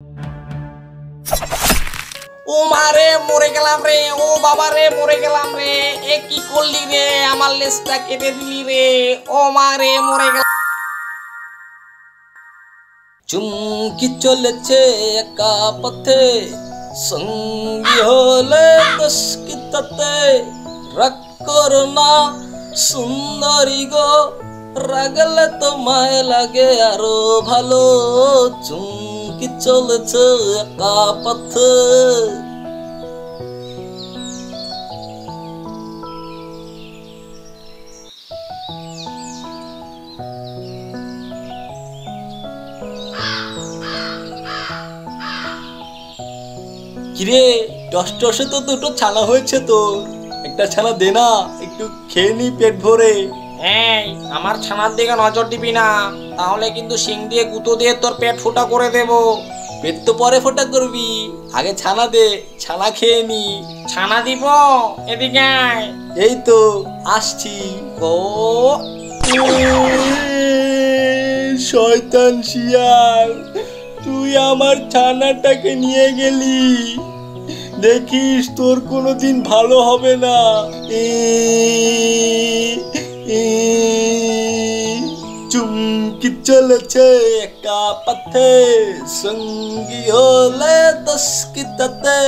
ও মারে মরে গেলাম রে, ও বাবা রে মরে গেলাম রে, এ কি করলি রে, আমার লেজটা কেটে দিলি রে, ও মারে মরে গেলাম। চুমকি চলেছে একা পথে, সঙ্গী হলে দশকিতাতে, রাগ করো না সুন্দরী গো, রাগলে তোমায় লাগে আরো ভালো। চুমকি চলেছে একা পথে। কিরে টসটসে তো দুটো ছানা হয়েছে, তোর একটা ছানা দে না, একটু খেয়ে নি পেট ভরে। এই আমার ছানার দিকে নজর দিবি না, তাহলে কিন্তু শিং দিয়ে গুঁতো দিয়ে তোর পেট ফোটা করে দেব। পেট তো পরে ফোটা করবি, আগে ছানা দে, ছানা খেয়ে নি। ছানা দিব, এদিকে আয়। এই তো আসছি। ও শয়তান শিয়াল, তুই আমার ছানাটাকে নিয়ে গেলি, দেখিস তোর কোনোদিন ভালো হবে না। চুমকি চলেছে একা পথে, সঙ্গী হলে দশকিতাতে,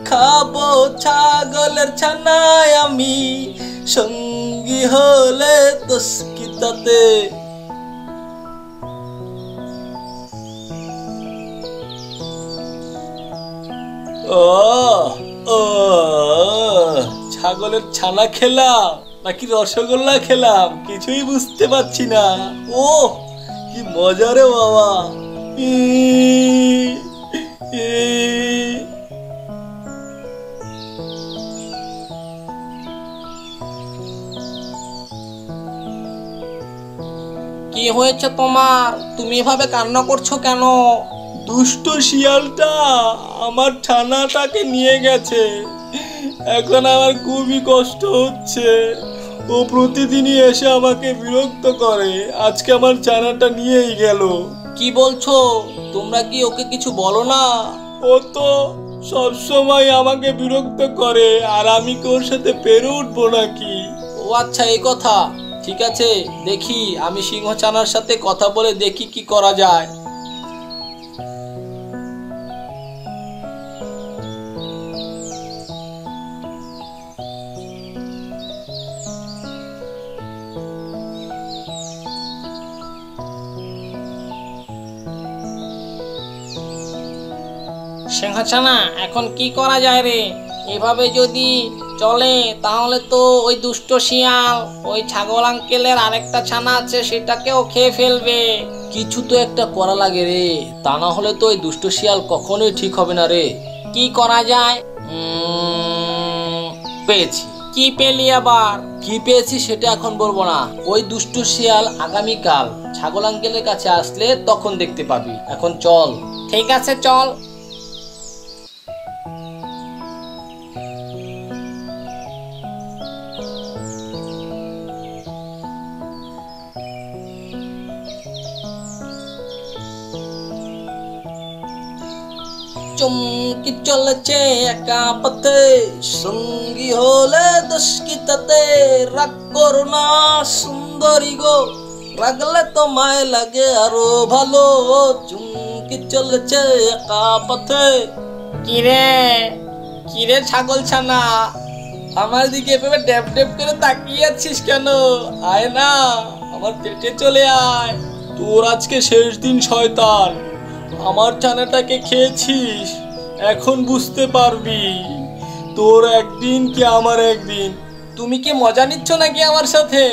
খাবো ছাগলের ছানায় আমি, সঙ্গী হলে দশকিতাতে। ও ও ছাগলের ছানা খেলাম নাকি রসগোল্লা খেলাম কিছুই বুঝতে পারছি না। ও কি মজা রে বাবা। কি হয়েছে তোমার, তুমি এভাবে কান্না করছো কেন? দুষ্ট শিয়ালটা আমার ছানাটাকে নিয়ে গেছে, এখন আমার খুবই কষ্ট হচ্ছে। ও প্রতিদিনই এসে আমাকে বিরক্ত করে, আজকে আমার ছানাটা নিয়েই গেল। কি বলছো, তোমরা কি ওকে কিছু বলো না? ও তো সবসময় আমাকে বিরক্ত করে, আর আমি কি ওর সাথে পেরে উঠবো নাকি? ও আচ্ছা এই কথা, ঠিক আছে, দেখি আমি সিংহ ছানার সাথে কথা বলে দেখি কি করা যায়। সিংহছানা এখন কি করা যায় রে? এভাবে যদি চলে তাহলে তো ওই দুষ্ট শিয়াল ওই ছাগল আঙ্কেলের আরেকটা ছানা আছে সেটাকেও খেয়ে ফেলবে। কিছু তো একটা করা লাগে রে, তা না হলে তো ওই দুষ্ট শিয়াল কখনোই ঠিক হবে না রে। কি করা যায়? পেয়েছি। কি পেলি আবার? কি পেয়েছি সেটা এখন বলবো না, ওই দুষ্ট শিয়াল আগামীকাল ছাগল আঙ্কেলের কাছে আসলে তখন দেখতে পাবি। এখন চল। ঠিক আছে চল। চুমকি চলেছে একা পথে, সঙ্গী হলে দশকিতাতে, রাগ করো না সুন্দরী গো, রাগলে তোমায় লাগে আরো ভালো। চুমকি চলেছে একা পথে। কিরে কিরে ছাগল ছানা, আমার দিকে এভাবে ড্যাব ড্যাব করে তাকিয়ে আছিস কেন? আয় না, আমার পেটে চলে আয়। তোর আজকে শেষ দিন শয়তান, আমার ছানাটাকে খেয়েছিস, এখন বুঝতে পারবি তোর একদিন কি আমার একদিন। তুমি কি মজা নিচ্ছ নাকি আমার সাথে?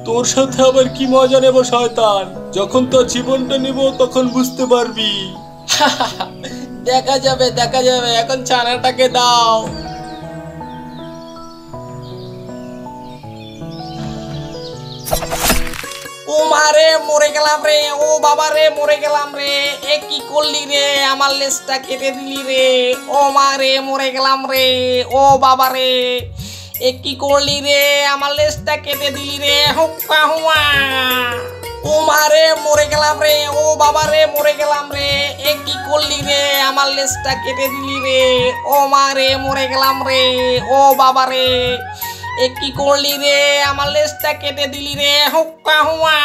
তোর সাথে আবার কি মজা নেব শয়তান, যখন তোর জীবনটা নেব তখন বুঝতে পারবি। দেখা যাবে দেখা যাবে, এখন ছানাটাকে দাও। ও মারে মরে গেলাম রে, ও বাবা রে মরে গেলাম রে, এ কি করলি রে, আমার লেজটা কেটে দিলি রে, ও মারে মরে গেলাম রে, ও বাবা রে, এ কি করলি রে, আমার লেজটা কেটে দিলি রে, হুক্কা হুয়া। ও মারে মরে গেলাম রে, ও বাবা রে মরে গেলাম রে, এ কি করলি রে, আমার লেজটা কেটে দিলি রে, ও মারে মরে গেলাম রে, ও বাবা রে এ কি করলি রে, আমার লেজটা কেটে দিলি রে, হুক্কা হুয়া।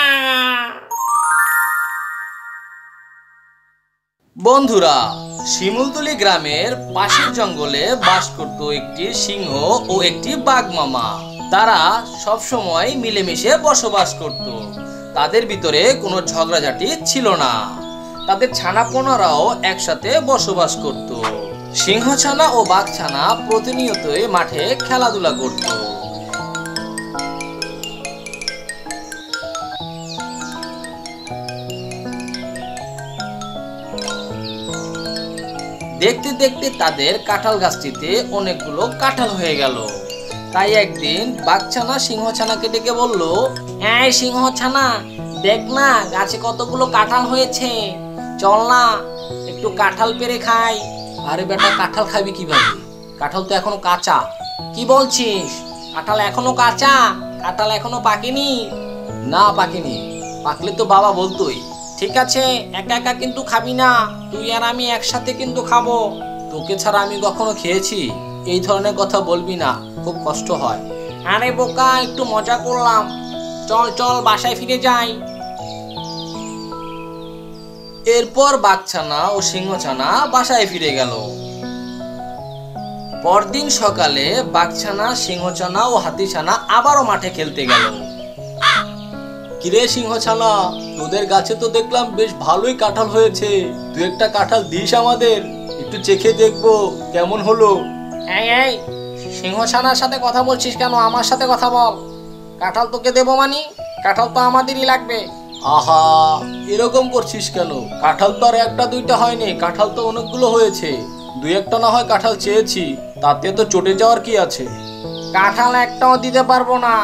বন্ধুরা, শিমুলতলি গ্রামের পাশের জঙ্গলে বাস করত একটি সিংহ ও একটি বাঘ মামা। তারা সব সময় মিলেমিশে বসবাস করত। তাদের ভিতরে কোনো ঝগড়াঝাটি ছিল না। তাদের ছানাপোনারাও একসাথে বসবাস করত। সিংহ ছানা ও বাঘ ছানা প্রতিনিয়তই মাঠে খেলাধুলা করত। দেখতে দেখতে তাদের কাঁঠাল গাছটিতে অনেকগুলো কাঁঠাল হয়ে গেল। তাই একদিন বাঘছানা সিংহছানাকে ডেকে বলল, এই সিংহছানা, দেখ না গাছে কতগুলো কাঁঠাল হয়েছে, চল না একটু কাঁঠাল পেড়ে খাই। আরে বেটা, কাঁঠাল খাবি কিভাবে? কাঁঠাল তো এখনো কাঁচা। কি বলছিস? কাঁঠাল এখনো কাঁচা? কাঁঠাল এখনো পাকেনি? না পাকেনি, পাকলে তো বাবা বলতোই। ঠিক আছে, একা একা কিন্তু খাবি না, তুই আর আমি একসাথে কিন্তু খাবো। তোকে ছাড়া আমি কখনো খেয়েছি? এই ধরনের কথা বলবি না, খুব কষ্ট হয়। আরে বোকা, একটু মজা করলাম, চল চল বাসায় ফিরে যাই। এরপর বাঘছানা ও সিংহছানা বাসায় ফিরে গেল। পরদিন সকালে বাঘছানা, সিংহছানা ও হাতিছানা আবারও মাঠে খেলতে গেল। কিরে সিংহছানা, তোদের গাছে তো দেখলাম বেশ ভালোই কাঁঠাল হয়েছে, তুই একটা কাঁঠাল দিস আমাদের, একটু চেখে দেখবো কেমন হলো। এই সিংহছানার সাথে কথা বলছিস কেন? আমার সাথে কথা বল। কাঁঠাল তোকে দেবো মানি? কাঁঠাল তো আমাদেরই লাগবে। আহা, এরকম করছিস কেন? কাঁঠাল তো আর একটা দুইটা হয়নি, কাঁঠাল তো অনেকগুলো হয়েছে। দুই একটা না হয় কাঁঠাল চেয়েছি, তাতে তো চটে যাওয়ার কি আছে? কাঁঠাল একটাও দিতে পারবো না,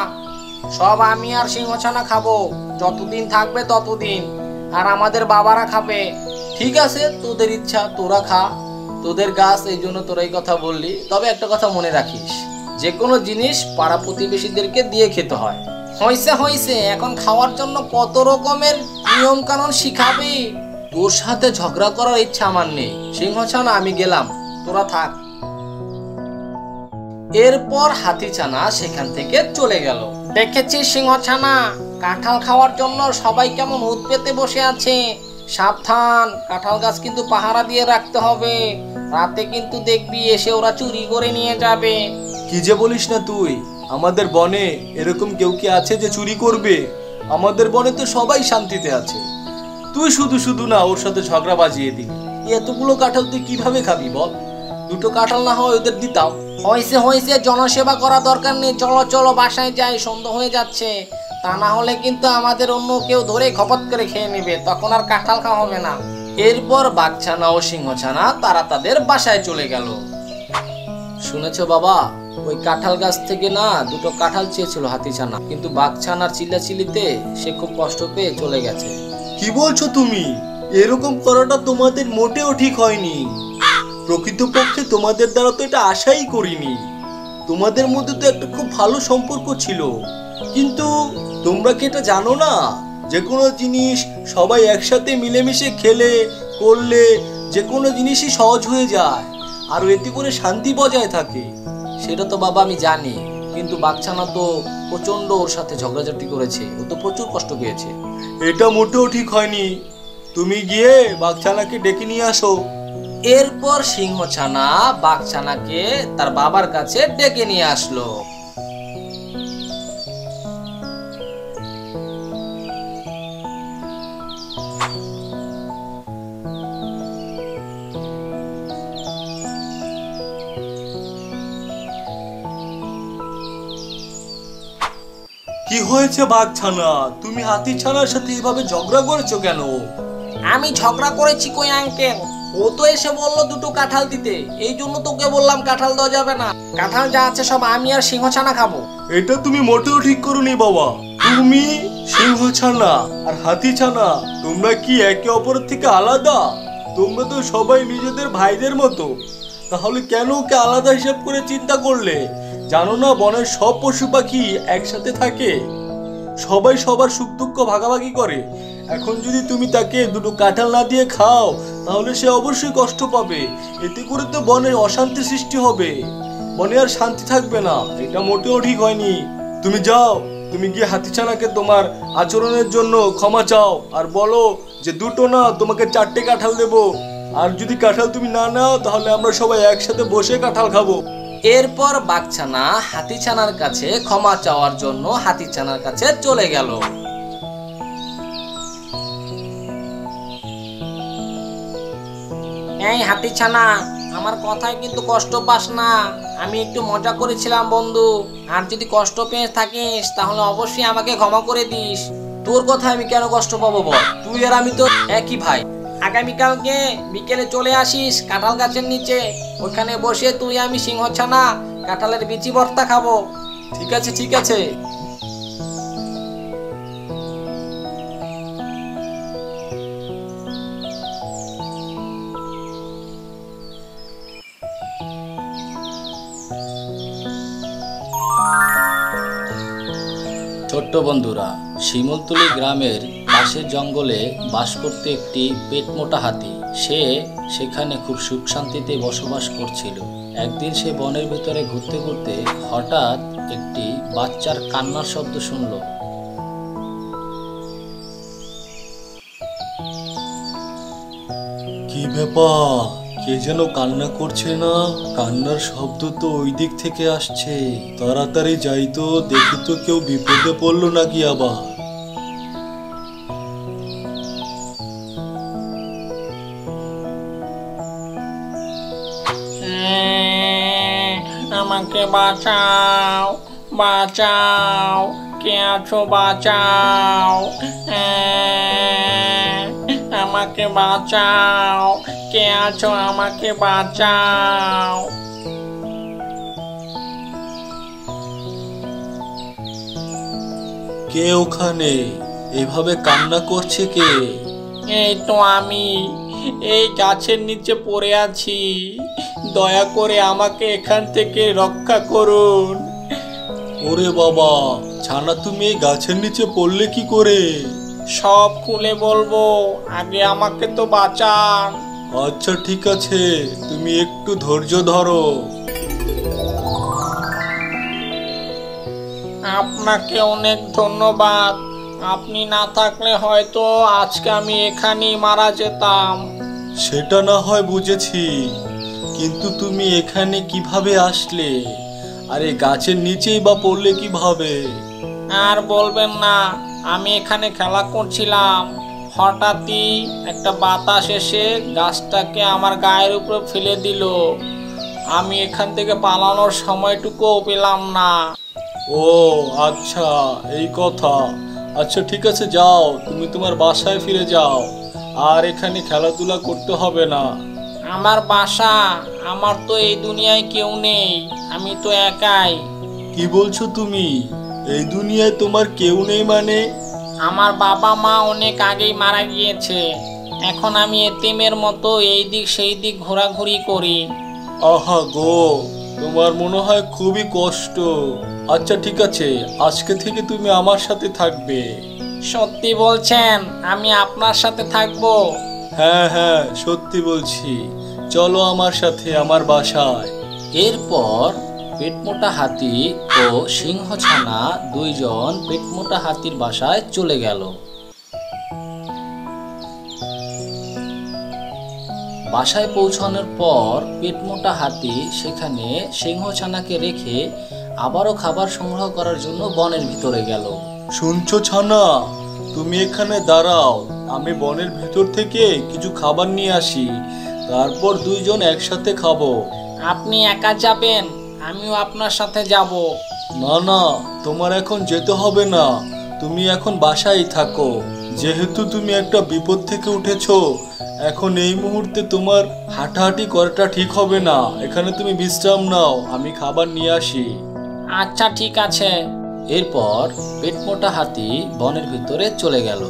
সব আমি আর সিংহছানা খাবো, যতদিন থাকবে ততদিন, আর আমাদের বাবারা খাবে। ঠিক আছে, তোদের ইচ্ছা, তোরা খা, তোদের গাছ, এই জন্য তোরা এই কথা বললি। তবে একটা কথা মনে রাখিস, যে কোনো জিনিস পাড়া প্রতিবেশীদেরকে দিয়ে খেতে হয়। হইছে হইছে, এখন খাওয়ার জন্য কত রকমের নিয়ম কানুন শিখাবি? তোর সাথে ঝগড়া করার ইচ্ছা আমার নেই। সিংহছানা, আমি গেলাম, তোরা থাক। এরপর হাতিছানা সেখান থেকে চলে গেল। দেখেছিস সিংহছানা, কাঁঠাল খাওয়ার জন্য সবাই কেমন উৎ পেতে বসে আছে। সাবধান, কাঁঠাল গাছ কিন্তু পাহারা দিয়ে রাখতে হবে, রাতে কিন্তু দেখবি এসে ওরা চুরি করে নিয়ে যাবে। কি যে বলিস না তুই, আমাদের বনে এরকম কেউ কি আছে যে চুরি করবে? আমাদের বনে তো সবাই শান্তিতে আছে, তুই শুধু শুধু না ওর সাথে ঝগড়া বাজিয়ে দিবি। এতগুলো কাঁঠাল তুই কিভাবে খাবি বল? দুটো কাঁঠাল না হয় ওদের দিতাম। হয়েছে হয়েছে, জনসেবা করা দরকার নেই, চলো চলো বাসায় যাই, সন্ধ্যা হয়ে যাচ্ছে। তা না হলে কিন্তু আমাদের অন্য কেউ ধরে খপত করে খেয়ে নেবে, তখন আর কাঁঠাল খাওয়া হবে না। এরপর বাঘছানা ও সিংহছানা তারা তাদের বাসায় চলে গেল। শুনেছো বাবা, ওই কাঁঠাল গাছ থেকে না দুটো কাঁঠাল চেয়েছিল হাতিছানা, কিন্তু বাঘছানার চিল্লাচিল্লিতে সে খুব কষ্ট পেয়ে চলে গেছে। কি বলছো তুমি? এরকম করাটা তোমাদের মোটেও ঠিক হয়নি। প্রকৃতপক্ষে তোমাদের দ্বারা তো এটা আশাই করিনি। তোমাদের মধ্যে তো একটা খুব ভালো সম্পর্ক ছিল, কিন্তু তোমরা কি এটা জানো না, যে কোনো জিনিস সবাই একসাথে মিলেমিশে খেলে করলে যে কোনো জিনিসই সহজ হয়ে যায়, আর এতে করে শান্তি বজায় থাকে। সেটা তো বাবা আমি জানি, কিন্তু বাঘছানা তো প্রচন্ড ওর সাথে ঝগড়াঝাটি করেছে, ও তো প্রচুর কষ্ট পেয়েছে। এটা মোটেও ঠিক হয়নি, তুমি গিয়ে বাঘছানাকে ডেকে নিয়ে আসো। এরপর সিংহছানা বাঘছানাকে তার বাবার কাছে ডেকে নিয়ে আসলো। কি হয়েছে বাঘছানা, তুমি হাতিছানার সাথে এভাবে ঝগড়া করেছো কেন? আমি ঝগড়া করেছি কই আঙ্কেল, ও তো এসে বললো দুটো কাঁঠাল দিতে, এই জন্য তোকে বললাম কাঁঠাল দেওয়া যাবে না। কাঁঠাল যা আছে সব আমি আর সিংহছানা খাবো। এটা তুমি মোটেও ঠিক করোনি বাবা। তুমি, সিংহছানা আর হাতিছানা, তোমরা কি একে অপরের থেকে আলাদা? তোমরা তো সবাই নিজেদের ভাইদের মতো, তাহলে কেন ওকে আলাদা হিসাব করে চিন্তা করলে? জানো না বনের সব পশু পাখি একসাথে থাকে। সবাই সবার সুখ দুঃখ ভাগাভাগি করে। এখন যদি তুমি তাকে দুটো কাঁঠাল না দিয়ে খাও তাহলে সে অবশ্যই কষ্ট পাবে। এতে করে তো বনে অশান্তি সৃষ্টি হবে, বনে আর শান্তি থাকবে না। এটা মোটেও ঠিক হয়নি। তুমি যাও, তুমি গিয়ে হাতিছানাকে তোমার আচরণের জন্য ক্ষমা চাও আর বলো যে দুটো না, তোমাকে 4টে কাঁঠাল দেবো। আর যদি কাঁঠাল তুমি না নাও তাহলে আমরা সবাই একসাথে বসে কাঁঠাল খাবো। এরপর বাঘছানা হাতিছানার কাছে ক্ষমা চাওয়ার জন্য হাতিছানার কাছে চলে গেল। এই হাতিছানা, আমার কথায় কিন্তু কষ্ট পাস না। আমি একটু মজা করেছিলাম বন্ধু। আর যদি কষ্ট পেয়ে থাকিস তাহলে অবশ্যই আমাকে ক্ষমা করে দিস। তোর কথা আমি কেন কষ্ট পাবো বল? তুই আর আমি তো একই ভাই। আগামীকালকে বিকেলে চলে আসিস কাঁঠাল গাছের নিচে। ওখানে বসে তুই আমি সিংহছানা কাঁঠালের বিচি ভর্তা খাবো। ঠিক আছে, ঠিক আছে। ছোট্ট বন্ধুরা, শিমুলতলি গ্রামের পাশের জঙ্গলে বাস করত একটি পেটমোটা হাতি। সে সেখানে খুব সুখ শান্তিতে বসবাস করছিল। একদিন সে বনের ভিতরে ঘুরতে ঘুরতে হঠাৎ একটি বাচ্চার কান্নার শব্দ শুনল। কি ব্যাপার? কে যেন কান্না করছে না? কান্নার শব্দ তো ওই দিক থেকে আসছে। তাড়াতাড়ি যাই তো, দেখি তো কেউ বিপদে পড়লো নাকি আবার। আমাকে বাঁচাও, বাঁচাও, কে আছো বাঁচাও, আমাকে বাঁচাও, কে আছো আমাকে বাঁচাও। কে ওখানে? এভাবে কান্না করছে কে? এই তো আমি, এই গাছের নিচে পড়ে আছি। দয়া করে আমাকে এখান থেকে রক্ষা করুন। ওরে বাবা, ছানা তুমি এই গাছের নিচে পড়লে কি করে? সব খুলে বলবো, আগে আমাকে তো বাঁচান। আচ্ছা ঠিক আছে, তুমি একটু ধৈর্য ধরো। আপনাকে অনেক ধন্যবাদ। আপনি না থাকলে হয়তো আজকে আমি এখানেই মারা যেতাম। সেটা না হয় বুঝেছি, কিন্তু তুমি এখানে কিভাবে আসলে? আরে গাছের নিচেই বা পড়লে কিভাবে? আর বলবেন না, আমি এখানে খেলা করছিলাম। হঠাৎই একটা বাতাস এসে গাছটাকে আমার গায়ের উপরে ফেলে দিল। আমি এখান থেকে পালানোর সময়টুকুও পেলাম না। ও আচ্ছা, এই কথা। আচ্ছা ঠিক আছে, যাও, তুমি তোমার বাসায় ফিরে যাও। আর এখানে খেলাধুলা করতে হবে না। আমার বাসা? আমার তো এই দুনিয়ায় কেউ নেই, আমি তো একাই। কি বলছো তুমি? এই দুনিয়ায় তোমার কেউ নেই মানে? আমার বাবা মা অনেক আগেই মারা গিয়েছে। এখন আমি এতিমের মতো এই দিক সেই দিক ঘোরাঘুরি করি। আহা গো, তোমার মনে হয় খুবই কষ্ট। আচ্ছা ঠিক আছে, আজকে থেকে তুমি আমার সাথে থাকবে। সত্যি বলছেন? আমি আপনার সাথে থাকবো? হ্যাঁ হ্যাঁ, সত্যি বলছি। চলো আমার সাথে আমার বাসায়। এরপর পেটমোটা হাতি ও সিংহছানা দুইজন পেটমোটা হাতির বাসায় চলে গেল। বাসায় পৌঁছানোর পর পেটমোটা হাতি সেখানে সিংহছানাকে রেখে আবারও খাবার সংগ্রহ করার জন্য বনের ভিতরে গেল। শুনছো ছানা, তুমি এখানে দাঁড়াও, আমি বনের ভিতর থেকে কিছু খাবার নিয়ে আসি, তারপর দুইজন একসাথে খাবো। আপনি একা যাবেন? আমিও আপনার সাথে যাব। না না, তোমার এখন যেতে হবে না, তুমি এখন বাসায় থাকো। যেহেতু তুমি একটা বিপদ থেকে উঠেছো, এখন এই মুহূর্তে তোমার হাঁটাহাঁটি করাটা ঠিক হবে না। এখানে তুমি বিশ্রাম নাও, আমি খাবার নিয়ে আসি। আচ্ছা ঠিক আছে। এরপর পেটমোটা হাতি বনের ভিতরে চলে গেল।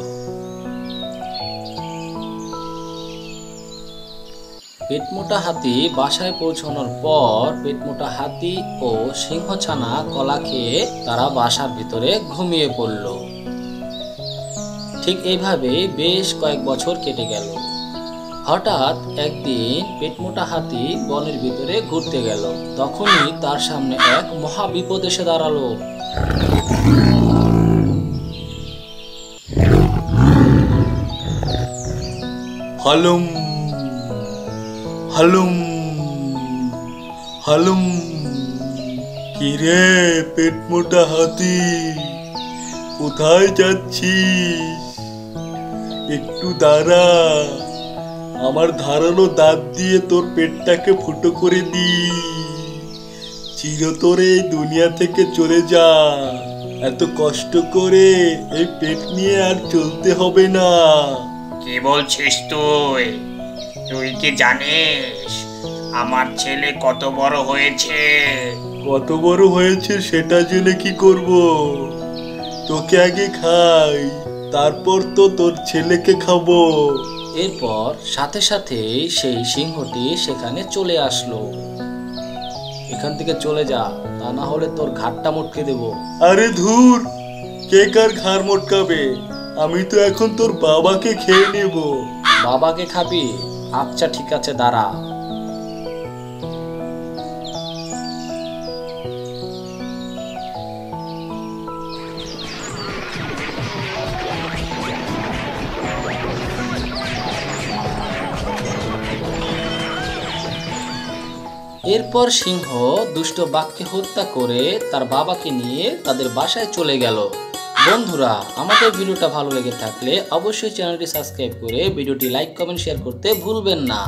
পেটমোটা হাতি বাসায় পৌঁছানোর পর পেটমোটা হাতি ও সিংহছানা কলা খেয়ে তারা বাসার ভিতরে ঘুমিয়ে পড়ল। ঠিক এইভাবে বেশ কয়েক বছর কেটে গেল। হঠাৎ একদিন পেটমোটা হাতি বনের ভিতরে ঘুরতে গেল। তখনই তার সামনে এক মহা বিপদ এসে দাঁড়ালো। হালুম হালুম হালুম। কিরে পেট মোটা হাতি, কোথায় যাচ্ছিস? একটু দাঁড়া, আমার ধারালো দাঁত দিয়ে তোর পেটটাকে ফুটো করে দি। চিরতরে এই দুনিয়া থেকে চলে যা। এত কষ্ট করে এই পেট নিয়ে আর চলতে হবে না। কি বলছিস তুই? তুই কি জানিস আমার ছেলে কত বড় হয়েছে? কত বড় হয়েছে সেটা জেনে কি করব? তোকে আগে খাই, তারপর তো তোর ছেলেকে খাবো। এরপর সাথে সাথে সেই সিংহটি সেখানে চলে আসলো। এখান থেকে চলে যা, তা না হলে তোর ঘাটটা মটকে দেব। আরে ধুর, কে কার ঘাড় মটকাবে? আমি তো এখন তোর বাবাকে খেয়ে নেব। বাবাকে খাবি? আচ্ছা ঠিক আছে, দাঁড়া। এরপর সিংহ দুষ্ট বাঘকে হত্যা করে তার বাবাকে নিয়ে তাদের বাসায় চলে গেল। বন্ধুরা, আমাদের ভিডিওটা ভালো লেগে থাকলে অবশ্যই চ্যানেলটি সাবস্ক্রাইব করে ভিডিওটি লাইক, কমেন্ট, শেয়ার করতে ভুলবেন না।